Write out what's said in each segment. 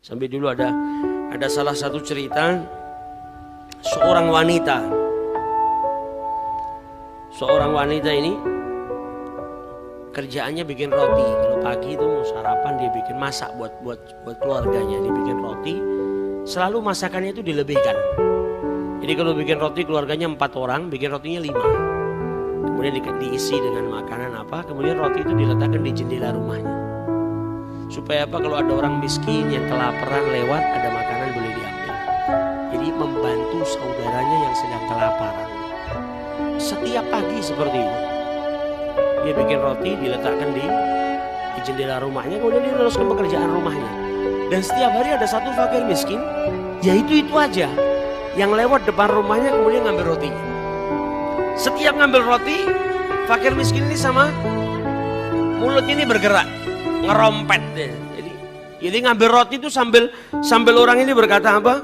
Sampai dulu ada salah satu cerita seorang wanita ini kerjaannya bikin roti. Kalau pagi itu mau sarapan dia bikin masak buat keluarganya, dia bikin roti. Selalu masakannya itu dilebihkan. Jadi kalau bikin roti keluarganya 4 orang, bikin rotinya 5. Kemudian diisi dengan makanan apa, kemudian roti itu diletakkan di jendela rumahnya. Supaya apa? Kalau ada orang miskin yang kelaparan lewat, ada makanan boleh diambil. Jadi membantu saudaranya yang sedang kelaparan. Setiap pagi seperti itu. Dia bikin roti, diletakkan di jendela rumahnya, kemudian dia meneruskan pekerjaan rumahnya. Dan setiap hari ada satu fakir miskin, yaitu itu aja, yang lewat depan rumahnya kemudian ngambil rotinya. Setiap ngambil roti, fakir miskin ini sama mulutnya ini bergerak, ngerompet deh. Jadi ngambil roti itu sambil orang ini berkata apa?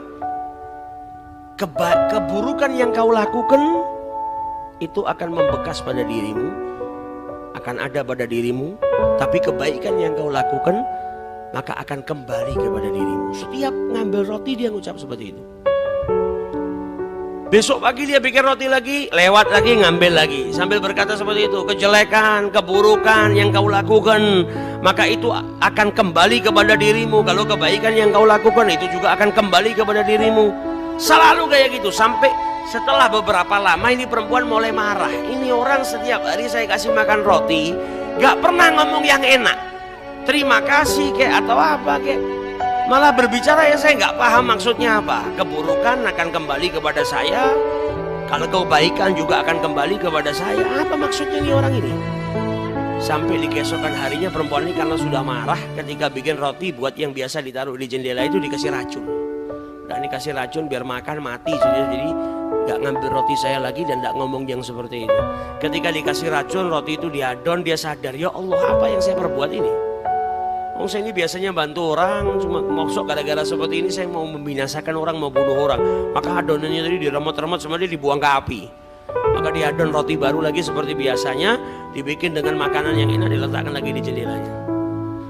Keburukan yang kau lakukan itu akan membekas pada dirimu, akan ada pada dirimu, tapi kebaikan yang kau lakukan maka akan kembali kepada dirimu. Setiap ngambil roti dia ngucap seperti itu. Besok pagi dia bikin roti lagi, lewat lagi, ngambil lagi, sambil berkata seperti itu. Kejelekan, keburukan yang kau lakukan, maka itu akan kembali kepada dirimu. Kalau kebaikan yang kau lakukan, itu juga akan kembali kepada dirimu. Selalu kayak gitu. Sampai setelah beberapa lama ini perempuan mulai marah. Ini orang setiap hari saya kasih makan roti, gak pernah ngomong yang enak, terima kasih kayak atau apa kayak, malah berbicara ya saya nggak paham maksudnya apa. Keburukan akan kembali kepada saya, kalau kebaikan juga akan kembali kepada saya. Apa maksudnya nih orang ini? Sampai di keesokan harinya perempuan ini karena sudah marah, ketika bikin roti buat yang biasa ditaruh di jendela itu dikasih racun. Udah ini kasih racun biar makan mati, jadi nggak ngambil roti saya lagi dan nggak ngomong yang seperti itu. Ketika dikasih racun, roti itu diadon, dia sadar, ya Allah apa yang saya perbuat ini? Saya ini biasanya bantu orang, cuma maksud gara-gara seperti ini saya mau membinasakan orang, mau bunuh orang. Maka adonannya tadi diremot-remot sama dia dibuang ke api. Maka diadon roti baru lagi seperti biasanya, dibikin dengan makanan yang enak, diletakkan lagi di jendelanya.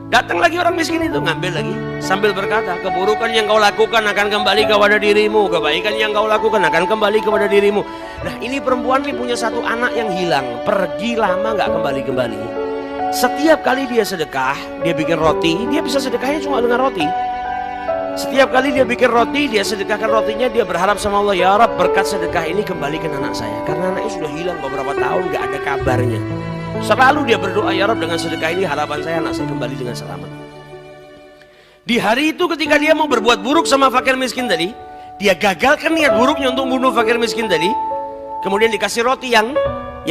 Datang lagi orang miskin itu, ngambil lagi sambil berkata, keburukan yang kau lakukan akan kembali kepada dirimu, kebaikan yang kau lakukan akan kembali kepada dirimu. Nah ini perempuan ini punya satu anak yang hilang, pergi lama gak kembali-kembali. Setiap kali dia sedekah, dia bikin roti, dia bisa sedekahnya cuma dengan roti. Setiap kali dia bikin roti, dia sedekahkan rotinya, dia berharap sama Allah, ya Rabb berkat sedekah ini kembalikan anak saya. Karena anaknya sudah hilang beberapa tahun, gak ada kabarnya. Selalu dia berdoa, ya Rabb dengan sedekah ini harapan saya anak saya kembali dengan selamat. Di hari itu ketika dia mau berbuat buruk sama fakir miskin tadi, dia gagalkan niat buruknya untuk bunuh fakir miskin tadi. Kemudian dikasih roti yang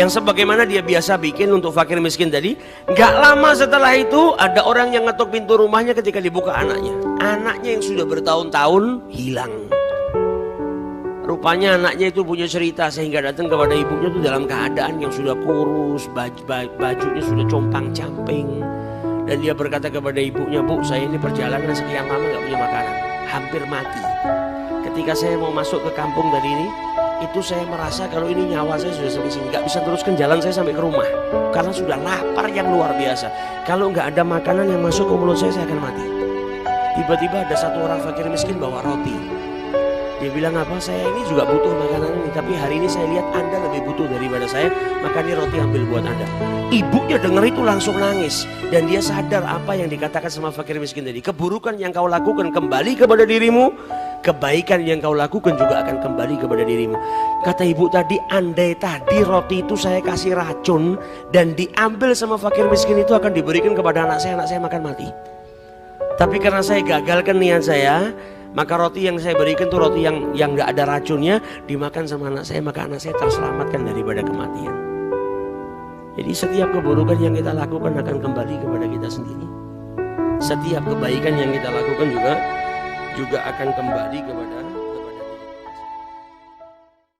sebagaimana dia biasa bikin untuk fakir miskin tadi. Gak lama setelah itu ada orang yang ngetuk pintu rumahnya ketika dibuka anaknya. Anaknya yang sudah bertahun-tahun hilang. Rupanya anaknya itu punya cerita sehingga datang kepada ibunya itu dalam keadaan yang sudah kurus, bajunya sudah compang-camping. Dan dia berkata kepada ibunya, Bu saya ini perjalanan sekian lama gak punya makanan, hampir mati. Ketika saya mau masuk ke kampung tadi ini, itu saya merasa kalau ini nyawa saya sudah sampai sini, nggak bisa teruskan jalan saya sampai ke rumah karena sudah lapar yang luar biasa. Kalau nggak ada makanan yang masuk ke mulut saya akan mati. Tiba-tiba ada satu orang fakir miskin bawa roti. Dia bilang apa? Saya ini juga butuh makanan ini, tapi hari ini saya lihat Anda lebih butuh daripada saya, maka ini roti ambil buat Anda. Ibunya dengar itu langsung nangis dan dia sadar apa yang dikatakan sama fakir miskin tadi. Keburukan yang kau lakukan kembali kepada dirimu, kebaikan yang kau lakukan juga akan kembali kepada dirimu. Kata ibu tadi, andai tadi roti itu saya kasih racun dan diambil sama fakir miskin itu akan diberikan kepada anak saya makan mati. Tapi karena saya gagalkan niat saya, maka roti yang saya berikan itu roti yang gak ada racunnya, dimakan sama anak saya, maka anak saya terselamatkan daripada kematian. Jadi setiap keburukan yang kita lakukan akan kembali kepada kita sendiri. Setiap kebaikan yang kita lakukan juga akan kembali kepada